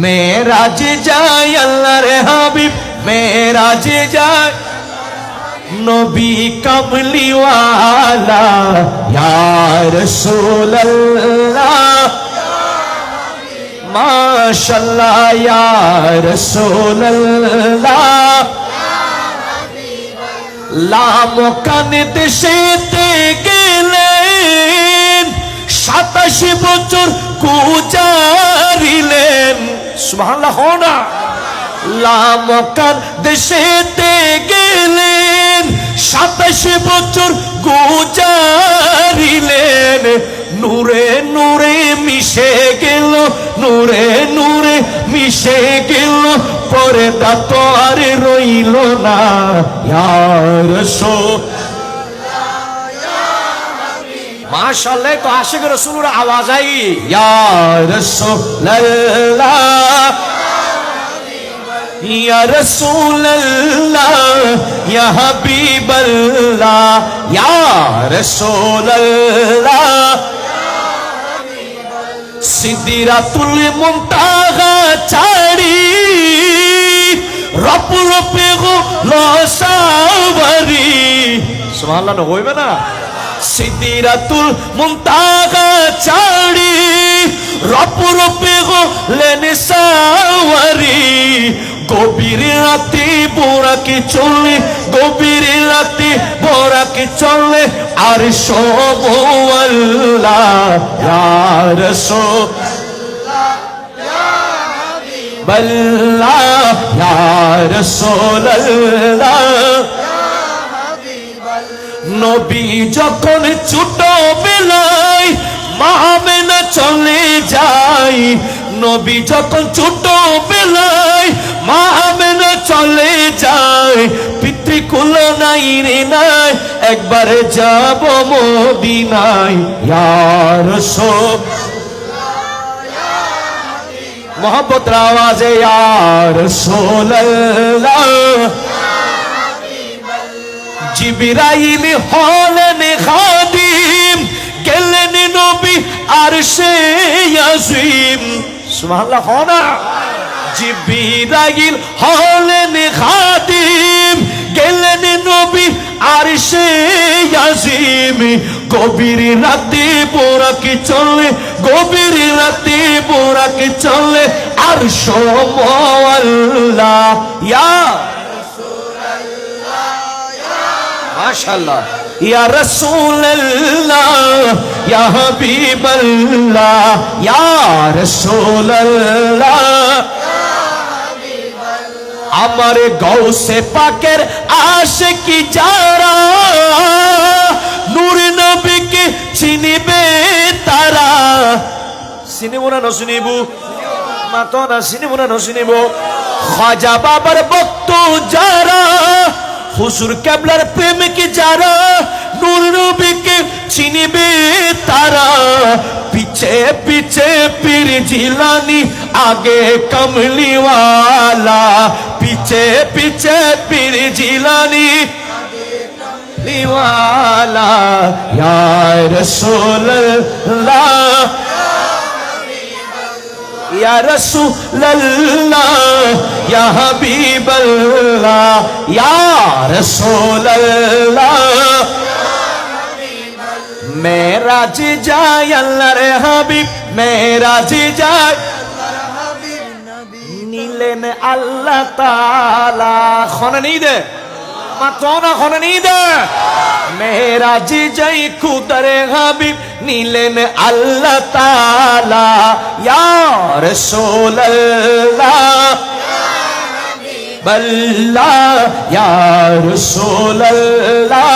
মেরাজে যায় আল্লাহর হাবিব, মেরাজে যায় নবী কামলিওয়ালা, ইয়া রাসূলুল্লাহ মাশাআল্লাহ, ইয়া রাসূলুল্লাহ লামকান দেশেতে গেলেন, 27 বছর গুজারিলেন। সুবহানাল্লাহ না, লামকান দেশেতে গেলেন, 27 বছর গুজারিলেন। নূরে নূরে মিশে গেল, নূরে নূরে মিশে গেল, পর্দা তো আর রইল না। ইয়া রাসূলুল্লাহ মাশাআল্লাহ, তো আশিক রাসূলের আওয়াজ আই, ইয়া রাসূলুল্লাহ ইয়া রাসূলুল্লাহ ইয়া হাবিবাল্লাহ, ইয়া রাসূলুল্লাহ সিদরাতুল মুনতাহা ছাড়ি রপ রপে গো লসাওয়ারি। সুবহানাল্লাহ না হইবে না, সিদরাতুল মুনতাহা ছাড়ি রপ রপে গো লেনে সাওয়ারি। গভীর রাতে বোরাকে চলে, গভীর রাতে বোরাকে চলে, আর সব আল্লাহ ইয়া রাসূলুল্লাহ ইয়া হাবিবাল্লাহ, ইয়া রাসূলুল্লাহ ইয়া হাবিবাল্লাহ। নবী যখন ছোট বেলায় মা আমেনা চলে যায়, নবী যখন ছোট বেলায় মা আমেনা চলে যায়, পিতৃকুল নাই রে নাই, একবারে যাব মদিনায়। ইয়া রাসূলুল্লাহ ইয়া হাবিবাল্লাহ মোহাম্মতের আওয়াজে ইয়া রাসূলুল্লাহ ইয়া হাবিবাল্লাহ। জিবরাইল হলেন খাদিম, গেলেন নবী আরশে আজিম। সুবহানাল্লাহ না, জিবরাইল হলেন খাদিম, গেলেন নবী আরশে আজিম। গভীর রাতে বোরাকে চলে, গভীর রাতে বোরাকে চলে, আর সমআল্লাহ ইয়া রাসূলুল্লাহ ইয়া মাশাআল্লাহ, ইয়া রাসূলুল্লাহ ইয়া হাবিবাল্লাহ, ইয়া রাসূলুল্লাহ ইয়া হাবিবাল্লাহ। আমার গৌসে পাকের আশিকি যারা, নূর নবীকে চিনিবে তারা। চিনিব না নচিনিব, মাতো না চিনিব না নচিনিব। খাজা বাবার ভক্ত যারা, হুজুর কেবলার প্রেমিক যারা, নূর নবীকে চিনিবে তারা। পিছে পিছে পীর জিলানি, আগে কমলিওয়ালা, পিছে পিছে পীর জিলানি লিওয়ালা। ইয়া রাসূলুল্লাহ ইয়া রাসূলুল্লাহ ইয়া হাবিবাল্লাহ, ইয়া রাসূলুল্লাহ ইয়া হাবিবাল্লাহ। মেরাজে যায় আল্লাহর হাবিব, মেরাজে যায় আল্লাহর হাবিব, নবী নিলেন আল্লাহ তাআলা। খনে নেই দে মাতো না, খনে নেই দে। মেরাজে যাই খুদার হাবিব, নিলেন আল্লাহ তাআলা, ইয়া রাসূলুল্লাহ ইয়া হাবিবাল্লাহ, ইয়া রাসূলুল্লাহ।